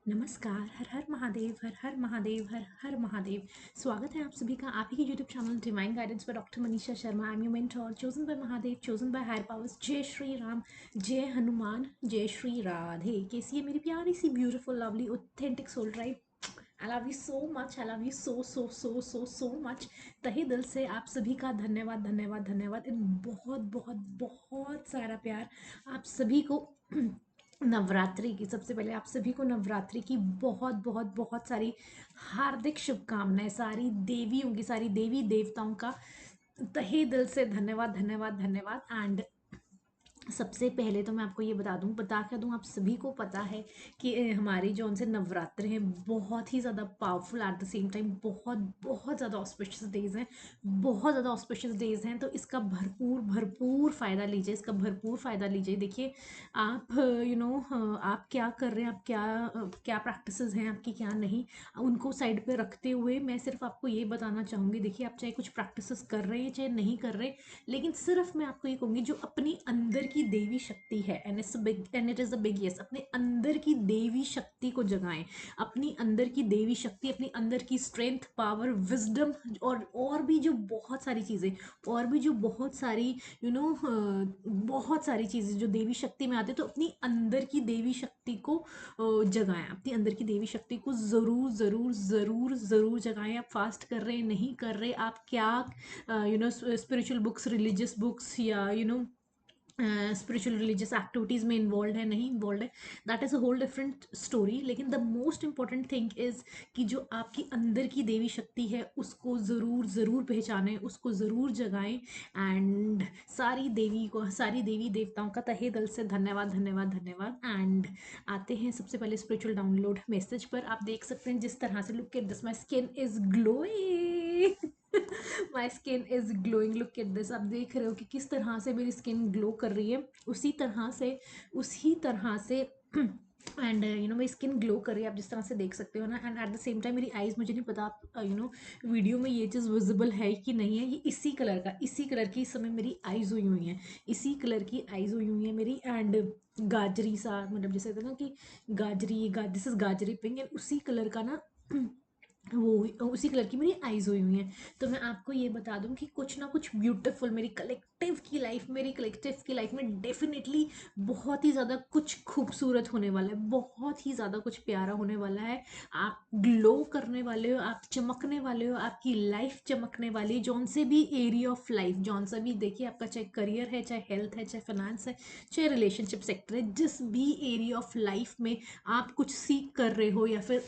नमस्कार, हर हर महादेव, हर हर महादेव, हर हर महादेव। स्वागत है आप सभी का आप ही के यूट्यूब चैनल डिवाइन गाइडेंस पर doctor Manisha Sharma. I am your mentor, chosen by Mahadev, chosen by higher powers. Jai Shri Ram, जय हनुमान, जय श्री राधे। कैसी है मेरी प्यारी सी beautiful lovely authentic soul tribe? I love you so much, I love you so so so so so much. तहे दिल से आप सभी का धन्यवाद धन्यवाद धन्यवाद। इन बहुत बहुत बहुत सारा प्यार आप सभी को नवरात्रि की, सबसे पहले आप सभी को नवरात्रि की बहुत बहुत बहुत सारी हार्दिक शुभकामनाएं। सारी देवियों की, सारी देवी देवताओं का तहे दिल से धन्यवाद धन्यवाद धन्यवाद। एंड सबसे पहले तो मैं आपको ये बता क्या दूं, आप सभी को पता है कि हमारी जो उनसे नवरात्र हैं बहुत ही ज़्यादा powerful, eight the same time बहुत बहुत ज़्यादा ऑस्पिशियस डेज हैं, बहुत ज़्यादा ऑस्पिशियस डेज हैं। तो इसका भरपूर भरपूर फ़ायदा लीजिए, इसका भरपूर फ़ायदा लीजिए। देखिए आप आप क्या कर रहे हैं, आप क्या प्रैक्टिसेस हैं आपकी, क्या नहीं, उनको साइड पे रखते हुए मैं सिर्फ आपको ये बताना चाहूँगी। देखिए आप चाहे कुछ प्रैक्टिसेस कर रहे हैं चाहे नहीं कर रहे, लेकिन सिर्फ मैं आपको ये कहूंगी जो अपनी अंदर की देवी शक्ति है, and it is a big yes, अपने अंदर की देवी शक्ति को जगाएं। अपनी अंदर की देवी शक्ति, अपनी अंदर की स्ट्रेंथ, पावर, विजडम और भी जो बहुत सारी चीजें, और भी जो बहुत सारी बहुत सारी चीजें जो देवी शक्ति में आती है, तो अपनी अंदर की देवी शक्ति को जगाएं। अपनी अंदर की देवी शक्ति को जरूर जरूर जरूर जरूर जगाएं। आप फास्ट कर रहे हैं, नहीं कर रहे, आप क्या स्पिरिचुअल बुक्स, रिलीजियस बुक्स, या स्पिरिचुअल रिलीजियस एक्टिविटीज़ में इन्वॉल्व है, नहीं इन्वॉल्व है, that is a whole different story. लेकिन the most important thing is कि जो आपकी अंदर की देवी शक्ति है उसको ज़रूर ज़रूर पहचानें, उसको ज़रूर जगाएं। एंड सारी देवी देवताओं का तहे दिल से धन्यवाद धन्यवाद धन्यवाद। एंड आते हैं सबसे पहले स्पिरिचुअल डाउनलोड मैसेज पर। आप देख सकते हैं जिस तरह से, look at this, my skin is glowing my skin is glowing, look at this. आप देख रहे हो कि किस तरह से मेरी स्किन ग्लो कर रही है, उसी तरह से एंड मेरी स्किन ग्लो कर रही है, आप जिस तरह से देख सकते हो ना। And at the same time मेरी आईज, मुझे नहीं पता आप वीडियो में ये चीज़ विजिबल है कि नहीं है, ये इसी कलर की इस समय मेरी आईज हुई हैं, इसी कलर की आईज हुई हैं मेरी। एंड गाजरी सा, मतलब जैसे कहते हैं ना कि दिस इज गाजरी पिंक, एंड उसी कलर का ना वो उसी कलर की मेरी आईज हुई हैं। तो मैं आपको ये बता दूं कि कुछ ना कुछ ब्यूटीफुल मेरी कलेक्टिव की लाइफ में डेफिनेटली बहुत ही ज़्यादा कुछ खूबसूरत होने वाला है, बहुत ही ज़्यादा कुछ प्यारा होने वाला है। आप ग्लो करने वाले हो, आप चमकने वाले हो, आपकी लाइफ चमकने वाली है। जौन से भी एरिया ऑफ लाइफ, जौन सा भी, देखिए आपका चाहे करियर है, चाहे हेल्थ है, चाहे फाइनेंस है, चाहे रिलेशनशिप सेक्टर है, जिस भी एरिया ऑफ लाइफ में आप कुछ सीख कर रहे हो, या फिर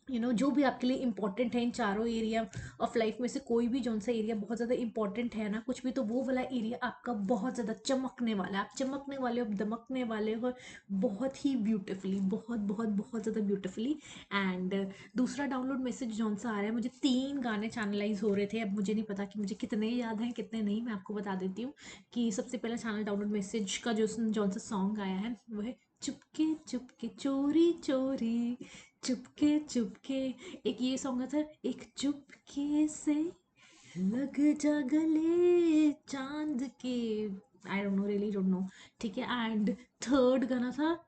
जो भी आपके लिए इंपॉर्टेंट है, इन चारों एरिया ऑफ लाइफ में से कोई भी जौन सा एरिया बहुत ज़्यादा इंपॉर्टेंट है ना, कुछ भी, तो वो वाला एरिया आपका बहुत ज़्यादा चमकने वाला है। आप चमकने वाले हो, आप दमकने वाले हो, बहुत ही ब्यूटिफुली, बहुत बहुत बहुत ज़्यादा ब्यूटिफुली। एंड दूसरा डाउनलोड मैसेज जौन सा आ रहा है, मुझे 3 गाने चैनलाइज हो रहे थे, अब मुझे नहीं पता कि मुझे कितने याद हैं कितने नहीं। मैं आपको बता देती हूँ कि सबसे पहला चैनल डाउनलोड मैसेज का जो जौन सा सॉन्ग आया है वो है चुपके चुपके चोरी चोरी, चुपके चुपके। एक ये सॉन्ग था, एक चुपके से लग जा गले चांद के, I don't know, really don't no, ठीक है। एंड थर्ड गाना था,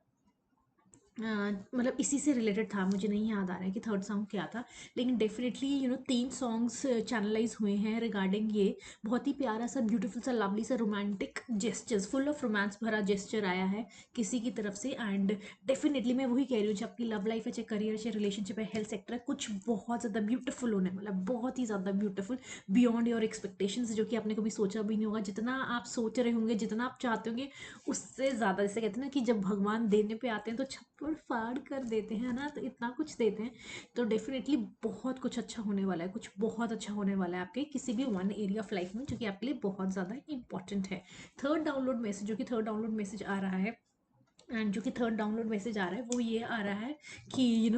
मतलब इसी से रिलेटेड था, मुझे नहीं याद आ रहा है कि थर्ड सॉन्ग क्या था, लेकिन डेफिनेटली 3 सॉन्ग्स चैनलाइज हुए हैं रिगार्डिंग ये। बहुत ही प्यारा सा, ब्यूटीफुल सा, लवली सा, romantic gestures, full of romance भरा जेस्चर आया है किसी की तरफ से। एंड डेफिनेटली मैं वही कह रही हूँ, चाहे आपकी लव लाइफ है, चाहे करियर, चाहे रिलेशनशिप है, हेल्थ सेक्टर है, कुछ बहुत ज़्यादा ब्यूटीफुल होने वाला, बहुत ही ज़्यादा ब्यूटीफुल, बियॉन्ड योर एक्सपेक्टेशंस, जो कि आपने कभी सोचा भी नहीं होगा। जितना आप सोच रहे होंगे, जितना आप चाहते होंगे, उससे ज़्यादा। जैसे कहते हैं ना कि जब भगवान देने पे आते हैं तो छप्पड़ फाड़ कर देते हैं ना, तो इतना कुछ देते हैं। तो डेफिनेटली बहुत कुछ अच्छा होने वाला है, कुछ बहुत अच्छा होने वाला है आपके किसी भी वन एरिया ऑफ लाइफ में, जो कि आपके लिए बहुत ज़्यादा इंपॉर्टेंट है। थर्ड डाउनलोड मैसेज, जो कि थर्ड डाउनलोड मैसेज आ रहा है, एंड जो कि थर्ड डाउनलोड मैसेज आ रहा है वो ये आ रहा है कि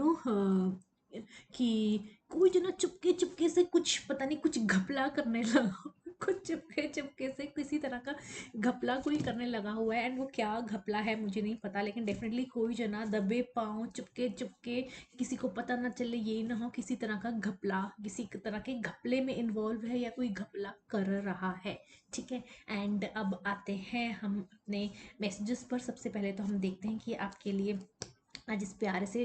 कि कोई जो ना चुपके चुपके से कुछ, पता नहीं, कुछ घपला करने लगा कुछ चुपके चुपके से किसी तरह का घपला कोई करने लगा हुआ है। एंड वो क्या घपला है मुझे नहीं पता, लेकिन डेफिनेटली कोई जो ना दबे पाँव चुपके चुपके, किसी को पता ना चले, ये ना हो किसी तरह का घपला, किसी तरह के घपले में इन्वॉल्व है या कोई घपला कर रहा है, ठीक है। एंड अब आते हैं हम अपने मैसेजेस पर। सबसे पहले तो हम देखते हैं कि आपके लिए आज इस प्यारे से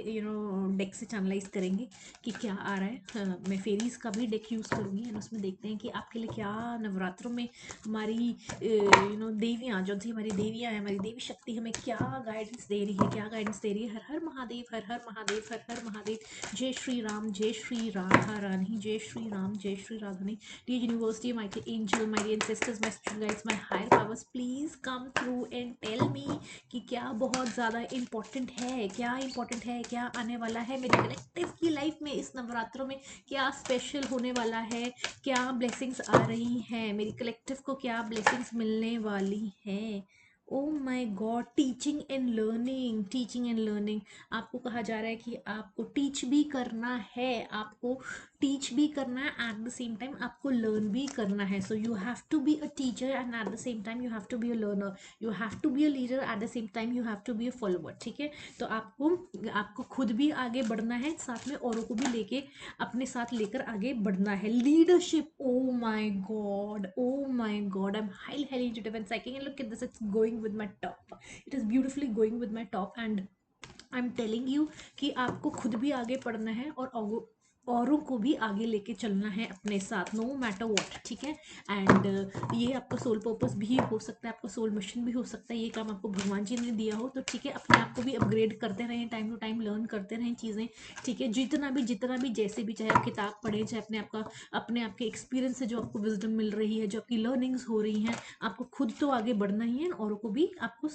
डेक से चैनलाइज करेंगे कि क्या आ रहा है। मैं फेरीज का भी डेक यूज़ करूँगी एंड उसमें देखते हैं कि आपके लिए क्या नवरात्रों में हमारी देवियाँ जो थी, हमारी देवियाँ हैं, हमारी देवी शक्ति हमें क्या गाइडेंस दे रही है, क्या गाइडेंस दे रही है। हर हर महादेव, हर हर महादेव, हर हर महादेव। जय श्री राम, जय श्री राधा रानी, जय श्री राम, जय Shri Radhani. Dear University, my angel, my dear ancestors, my spiritual guides, my higher powers, please come through and tell me कि क्या बहुत ज़्यादा इम्पोर्टेंट है, क्या इम्पोर्टेंट है, क्या आने वाला है मेरे कलेक्टिव की लाइफ में इस नवरात्रों में, क्या स्पेशल होने वाला है, क्या ब्लेसिंग्स आ रही हैं मेरी कलेक्टिव को, क्या ब्लेसिंग्स मिलने वाली हैं। ओ my God, teaching and learning, teaching and learning. आपको कहा जा रहा है कि आपको टीच भी करना है, आपको टीच भी करना है, एट द सेम टाइम आपको लर्न भी करना है। So you have to be a teacher and at the same time you have to be a learner, you have to be a leader at the same time you have to be a follower. ठीक है, तो आपको आपको खुद भी आगे बढ़ना है, साथ में औरों को भी लेके अपने साथ लेकर आगे बढ़ना है। Leadership, O my God, O my God, I am highly highly intuitive and psychic and look at this, it's going with my top, it is beautifully going with my top and I am telling you कि आपको खुद भी आगे पढ़ना है और औरों को भी आगे लेके चलना है अपने साथ, नो मैटर वॉट। ठीक है, एंड ये आपका सोल पर्पस भी हो सकता है, आपका सोल मिशन भी हो सकता है, ये काम आपको भगवान जी ने दिया हो। तो ठीक है, अपने आप को भी अपग्रेड करते रहें, टाइम टू टाइम लर्न करते रहें चीज़ें। ठीक है, जितना भी जैसे भी, चाहे आप किताब पढ़ें, चाहे अपने आप के एक्सपीरियंस से जो आपको विजडम मिल रही है, जो आपकी लर्निंग्स हो रही हैं, आपको खुद तो आगे बढ़ना ही है, औरों को भी आपको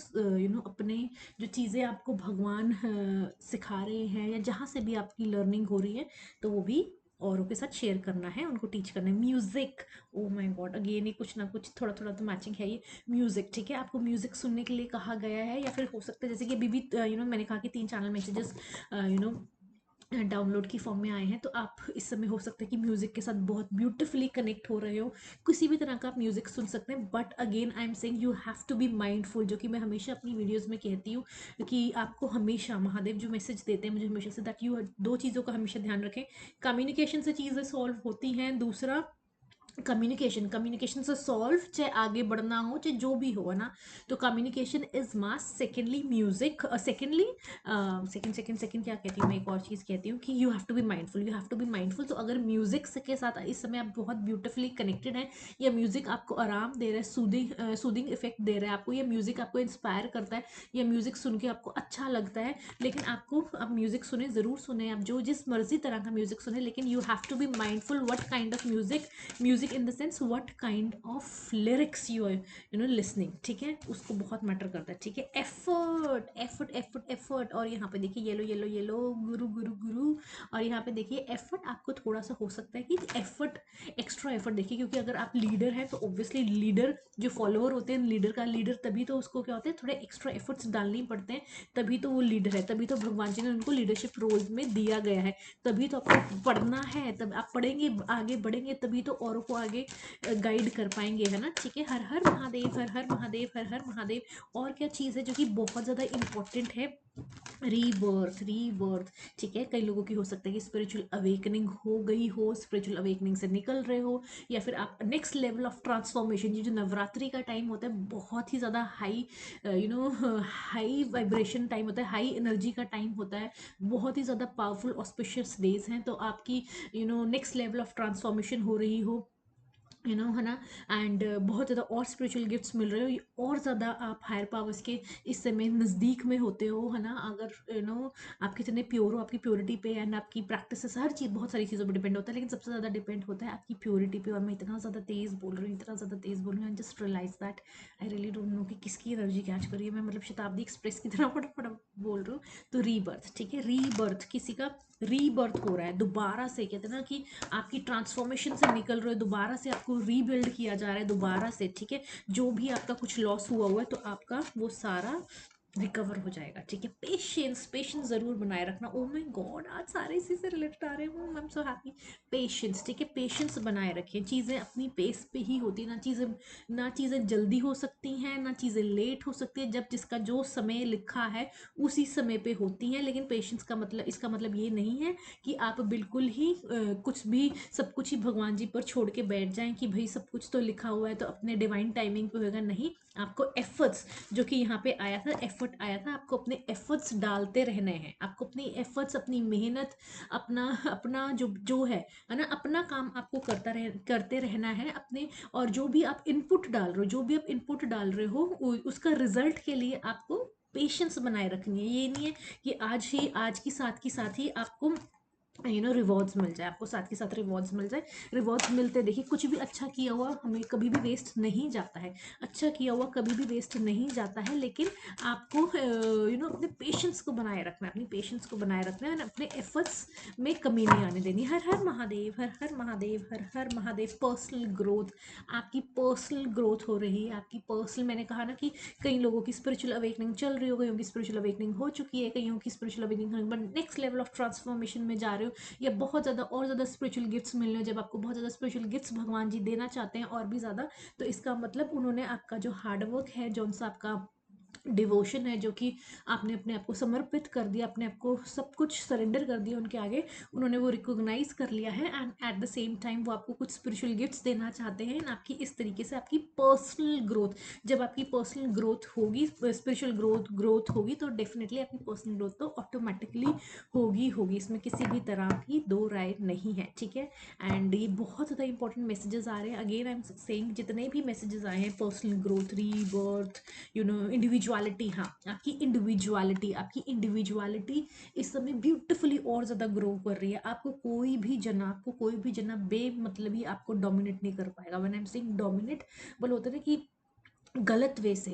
अपने जो चीज़ें आपको भगवान सिखा रहे हैं या जहाँ से भी आपकी लर्निंग हो रही है, तो वो भी औरों के साथ शेयर करना है, उनको टीच करना है। Music, O my God, again ये कुछ ना कुछ थोड़ा थोड़ा तो मैचिंग है ये। म्यूजिक, ठीक है, आपको म्यूजिक सुनने के लिए कहा गया है, या फिर हो सकता है जैसे कि अभी भी मैंने कहा कि 3 चैनल मैसेजेस डाउनलोड की फॉर्म में आए हैं, तो आप इस समय हो सकता है कि म्यूज़िक के साथ बहुत ब्यूटीफुली कनेक्ट हो रहे हो, किसी भी तरह का आप म्यूज़िक सुन सकते हैं। But again I am saying you have to be mindful, जो कि मैं हमेशा अपनी वीडियोज़ में कहती हूँ कि आपको हमेशा महादेव जो मैसेज देते हैं मुझे हमेशा से, दैट यू 2 चीज़ों का हमेशा ध्यान रखें। कम्युनिकेशन से चीज़ें सॉल्व होती हैं, दूसरा कम्युनिकेशन, कम्युनिकेशन से सॉल्व, चाहे आगे बढ़ना हो चाहे जो भी हो, है ना, तो communication is must. Secondly music, secondly second क्या कहती हूँ मैं, एक और चीज़ कहती हूँ कि you have to be mindful, you have to be mindful. तो अगर म्यूजिक के साथ इस समय आप बहुत ब्यूटिफुली कनेक्टेड हैं, या म्यूजिक आपको आराम दे रहा है, सूदिंग इफेक्ट दे रहा है आपको, या म्यूजिक आपको इंस्पायर करता है, या म्यूजिक सुन के आपको अच्छा लगता है, लेकिन आपको आप म्यूजिक सुने, ज़रूर सुने, आप जो जिस मर्जी तरह का म्यूजिक सुने, लेकिन you have to be mindful what kind of music in the sense what kind of lyrics you are listening. ठीक है, उसको बहुत मैटर करता है। ठीक है, एफर्ट एफर्ट एफर्ट एफर्ट, और यहाँ पे देखिए येलो येलो येलो, गुरु गुरु गुरु, और यहाँ पे देखिए एफर्ट आपको थोड़ा सा हो सकता है कि एफर्ट, एक्स्ट्रा एफर्ट देखिए, क्योंकि अगर आप लीडर हैं तो ऑब्वियसली लीडर जो फॉलोअर होते हैं, लीडर का लीडर, तभी तो उसको क्या होता है, थोड़े एक्स्ट्रा एफर्ट्स डालने ही पड़ते हैं, तभी तो वो लीडर है, तभी तो भगवान जी ने उनको लीडरशिप रोल में दिया गया है। तभी तो आपको पढ़ना है, तब आप पढ़ेंगे, आगे बढ़ेंगे, तभी तो औरों को आगे गाइड कर पाएंगे, है ना। ठीक है, हर हर महादेव, हर हर महादेव, हर हर महादेव। और क्या चीज़ है जो कि बहुत ज़्यादा इंपॉर्टेंट है, रीबर्थ, रीबर्थ। ठीक है, कई लोगों की हो सकता है कि स्पिरिचुअल अवेकनिंग हो गई हो, स्पिरिचुअल अवेकनिंग से निकल रहे हो, या फिर आप नेक्स्ट लेवल ऑफ ट्रांसफॉर्मेशन, ये जो नवरात्रि का टाइम होता है बहुत ही ज़्यादा हाई हाई वाइब्रेशन टाइम होता है, हाई एनर्जी का टाइम होता है, बहुत ही ज़्यादा पावरफुल ऑस्पिशियस डेज हैं, तो आपकी नेक्स्ट लेवल ऑफ ट्रांसफॉर्मेशन हो रही हो, है ना, एंड बहुत ज़्यादा और स्पिरिचुअल गिफ्ट्स मिल रहे हो, और ज़्यादा आप हायर पावर्स के इस समय नज़दीक में होते हो, है ना। अगर आप कितने प्योर हो, आपकी प्योरिटी पे एंड आपकी प्रैक्टिस, हर चीज़, बहुत सारी चीज़ों पर डिपेंड होता है, लेकिन सबसे ज़्यादा डिपेंड होता है आपकी प्योरिटी पे। और मैं इतना ज़्यादा तेज़ बोल रही हूँ, इतना ज़्यादा तेज़ बोल रही हूँ, I just realise that I really don't know कि किसकी एनर्जी कैच करी है मैं, मतलब शताब्दी एक्सप्रेस की तरह फटाफट बोल रही हूँ। तो रीबर्थ, ठीक है, रीबर्थ, किसी का रीबर्थ हो रहा है दोबारा से, कहते हैं ना कि आपकी ट्रांसफॉर्मेशन से निकल रहे हो, दोबारा से आपको रीबिल्ड किया जा रहा है, दोबारा से। ठीक है, जो भी आपका कुछ लॉस हुआ है तो आपका वो सारा रिकवर हो जाएगा। ठीक है, पेशेंस, पेशेंस जरूर बनाए रखना। ओ माय गॉड, आज सारे इसी से रिलेटेड आ रहे हैं, I am so happy. Patience, ठीक है, पेशेंस बनाए रखें, चीज़ें अपनी पेस पे ही होती हैं, ना चीज़ें जल्दी हो सकती हैं, ना चीज़ें लेट हो सकती है, जब जिसका जो समय लिखा है उसी समय पे होती हैं। लेकिन पेशेंस का मतलब, इसका मतलब ये नहीं है कि आप बिल्कुल ही कुछ भी, सब कुछ ही भगवान जी पर छोड़ के बैठ जाएं कि भाई सब कुछ तो लिखा हुआ है तो अपने डिवाइन टाइमिंग पे होगा। नहीं, आपको एफर्ट्स, जो कि यहाँ पे आया था, एफर्ट आया था, आपको अपने एफर्ट्स डालते रहने हैं, आपको अपनी एफर्ट्स, अपनी मेहनत, अपना अपना जो जो है ना, अपना काम आपको करते रहना है अपने। और जो भी आप इनपुट डाल रहे हो, जो भी आप इनपुट डाल रहे हो, उसका रिजल्ट के लिए आपको पेशेंस बनाए रखनी है। ये नहीं है कि आज की साथ ही आपको रिवॉर्ड्स मिल जाए, आपको साथ के साथ रिवॉर्ड्स मिल जाए। रिवॉर्ड्स मिलते देखिए, कुछ भी अच्छा किया हुआ हमें कभी भी वेस्ट नहीं जाता है, अच्छा किया हुआ कभी भी वेस्ट नहीं जाता है। लेकिन आपको अपने पेशेंस को बनाए रखना है, अपनी पेशेंस को बनाए रखना है, अपने एफर्ट्स में कमी नहीं आने देनी। हर हर महादेव, हर हर महादेव, हर हर महादेव। पर्सनल ग्रोथ, आपकी पर्सनल ग्रोथ हो रही है, आपकी पर्सनल, मैंने कहा ना कि कई लोगों की स्पिरिचुअल अवेकनिंग चल रही हो, कईयों की स्पिरिचुअल अवेकनिंग हो चुकी है, कईयों की spiritual awakening next level of transformation में जा रहे हो, या बहुत ज़्यादा और ज़्यादा स्पिरिचुअल गिफ्ट्स मिल रहे हैं। जब आपको बहुत ज़्यादा स्पिरिचुअल गिफ्ट्स भगवान जी देना चाहते हैं और भी ज़्यादा, तो इसका मतलब उन्होंने आपका जो हार्डवर्क है, जो सा आपका डिवोशन है, जो कि आपने अपने आप को समर्पित कर दिया, अपने आप को सब कुछ सरेंडर कर दिया उनके आगे, उन्होंने वो रिकॉग्नाइज कर लिया है। And at the same time वो आपको कुछ स्पिरिचुअल गिफ्ट्स देना चाहते हैं। आपकी इस तरीके से आपकी पर्सनल ग्रोथ, जब आपकी पर्सनल ग्रोथ होगी, स्पिरिचुअल ग्रोथ होगी, तो डेफिनेटली आपकी पर्सनल ग्रोथ तो ऑटोमेटिकली होगी, इसमें किसी भी तरह की दो राय नहीं है, ठीक है। एंड ये बहुत ज़्यादा इंपॉर्टेंट मैसेजेस आ रहे हैं। अगेन आई एम सेइंग, जितने भी मैसेजेस आए हैं, पर्सनल ग्रोथ, रीबर्थ, इंडिविजुअलिटी, हाँ, आपकी इंडिविजुअलिटी इस समय ब्यूटिफुली और ज़्यादा ग्रो कर रही है। आपको कोई भी जना बेमतलब ही आपको डोमिनेट नहीं कर पाएगा। When I am saying dominate, बोल होता है ना कि गलत वे से,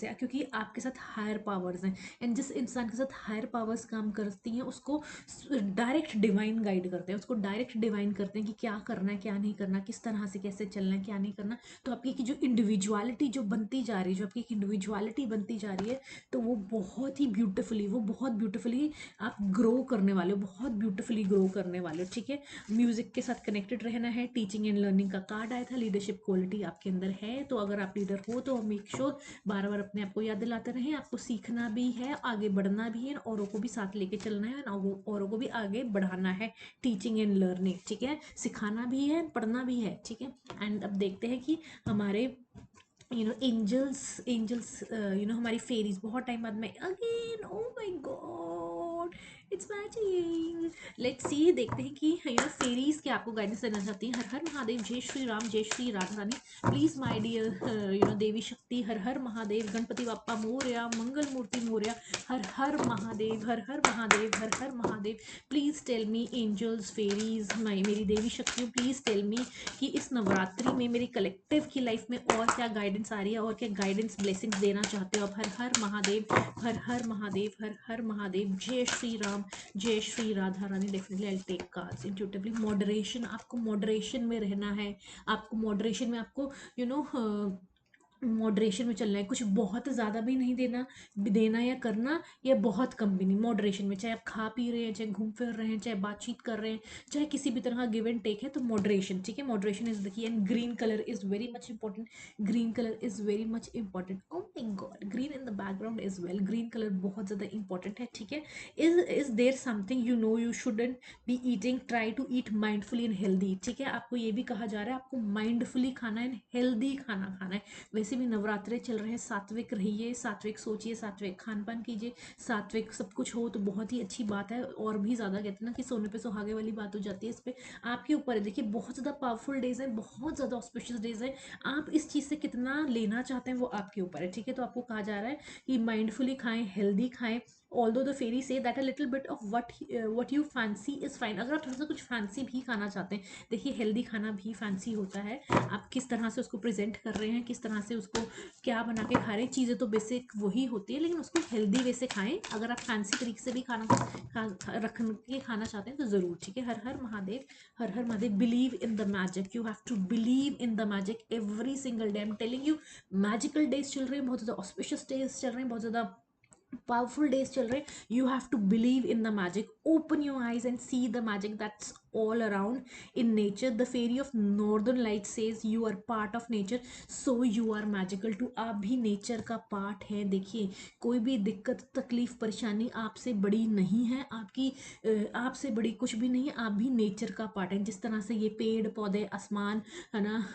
क्योंकि आपके साथ हायर पावर्स हैं। एंड जिस इंसान के साथ हायर पावर्स काम करती हैं, उसको डायरेक्ट डिवाइन गाइड करते हैं, उसको डायरेक्ट डिवाइन करते हैं कि क्या करना है, क्या नहीं करना, किस तरह से कैसे चलना है, क्या नहीं करना। तो आपकी की जो इंडिविजुअलिटी जो बनती जा रही है, जो आपकी इंडिविजुअलिटी बनती जा रही है, तो वो बहुत ब्यूटिफुली आप ग्रो करने वाले हो, बहुत ब्यूटिफुली ग्रो करने वाले हो, ठीक है। म्यूजिक के साथ कनेक्टेड रहना है। टीचिंग एंड लर्निंग का कार्ड आया था, लीडरशिप क्वालिटी आपके अंदर है, तो अगर आप लीडर हो तो मेक श्योर बार बार अपने आप को याद दिलाते रहें। आपको सीखना भी है, आगे बढ़ना भी है, औरों को भी साथ लेके चलना है, औरों को भी आगे बढ़ाना है। टीचिंग एंड लर्निंग, ठीक है, सिखाना भी है, पढ़ना भी है, ठीक है। एंड अब देखते हैं कि हमारे एंजल्स हमारी फेरीज, बहुत टाइम बाद में again, O my God, it's magic. Let's see, देखते हैं कि फेरीज क्या आपको गाइडेंस देना चाहती हैं। हर हर महादेव, जय श्री राम, जय Shri Radha Rani. Please my dear Devi Shakti, हर हर महादेव, गणपति बाप्पा मोरया, मंगल मूर्ति मोरया, हर हर महादेव, हर हर महादेव, हर हर Mahadev. Please tell me angels, fairies, मेरी देवी शक्तियों, प्लीज टेल मी कि इस नवरात्रि में मेरी कलेक्टिव की लाइफ में और क्या गाइडेंस आ रही है, और क्या गाइडेंस ब्लेसिंग्स देना चाहते हो आप। हर हर महादेव, हर हर महादेव, हर हर महादेव। जय श्री राम, जय Shri Radha Rani. Definitely I take cards intuitively. Moderation, आपको मॉडरेशन में रहना है, आपको मॉडरेशन में, आपको मॉडरेशन में चलना है। कुछ बहुत ज़्यादा भी नहीं देना या करना, या बहुत कम भी नहीं, मॉडरेशन में। चाहे आप खा पी रहे हैं, चाहे घूम फिर रहे हैं, चाहे बातचीत कर रहे हैं, चाहे किसी भी तरह का गिव एंड टेक है, तो मॉडरेशन, ठीक है। Moderation is the key. And green colour is very much important, green colour is very much important. Oh my god, green in the background is well, green colour बहुत ज़्यादा important है, ठीक है। Is there something you shouldn't be eating, try to eat mindfully and healthy, ठीक है। आपको ये भी कहा जा रहा है, आपको माइंडफुली खाना है, हेल्दी खाना खाना है। वैसे भी नवरात्रे चल रहे हैं, सात्विक रहिए, सात्विक सोचिए, सात्विक खान पान कीजिए, सात्विक सब कुछ हो तो बहुत ही अच्छी बात है। और भी ज़्यादा कहते हैं ना कि सोने पे सुहागे वाली बात हो जाती है। इस पर आपके ऊपर है, देखिए बहुत ज़्यादा पावरफुल डेज है, बहुत ज़्यादा ऑस्पिशियस डेज है। आप इस चीज़ से कितना लेना चाहते हैं वो आपके ऊपर है, ठीक है। तो आपको कहा जा रहा है कि माइंडफुली खाएं, हेल्दी खाएं। Although the ferry say that a little bit of what you fancy is fine. अगर आप थोड़ा सा कुछ फैंसी भी खाना चाहते हैं, देखिए हेल्दी खाना भी फैंसी होता है। आप किस तरह से उसको प्रेजेंट कर रहे हैं, किस तरह से उसको क्या बना के खा रहे हैं, चीज़ें तो बेसिक वही होती है, लेकिन उसको हेल्दी वे से खाएं। अगर आप फैंसी तरीके से भी रख के खाना चाहते हैं तो ज़रूर, ठीक है। हर हर महादेव, हर हर Mahadev. Believe in the magic, you have to believe in the magic every single day. I am telling you, magical days चल रहे हैं, बहुत ज़्यादा ऑस्पिशियस डेज चल रहे हैं, बहुत ज़्यादा पावरफुल डेज चल रहे हैं। You have to believe in the magic, open your eyes and see the magic that's all around in nature. The fairy of northern light says you are part of nature, so you are magical too. आप भी nature का part है। देखिए, कोई भी दिक्कत तकलीफ परेशानी आपसे बड़ी नहीं है, आपकी आपसे बड़ी कुछ भी नहीं है, आप भी नेचर का पार्ट है। जिस तरह से ये पेड़ पौधे आसमान है ना,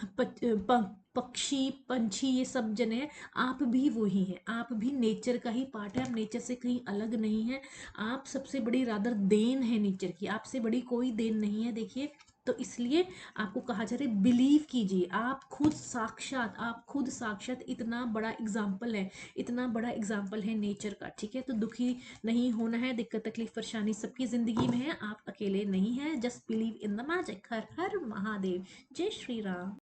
पक्षी पंछी ये सब जने हैं, आप भी वही हैं, आप भी नेचर का ही पार्ट है, आप नेचर से कहीं अलग नहीं है। आप सबसे बड़ी रादर देन है नेचर की, आपसे बड़ी कोई देन नहीं है। देखिए, तो इसलिए आपको कहा जा रहा है बिलीव कीजिए, आप खुद साक्षात इतना बड़ा एग्जाम्पल है, इतना बड़ा एग्जाम्पल है नेचर का। ठीक है, तो दुखी नहीं होना है, दिक्कत तकलीफ परेशानी सबकी जिंदगी में है, आप अकेले नहीं हैं। Just believe in the magic. हर हर महादेव, जय श्री राम।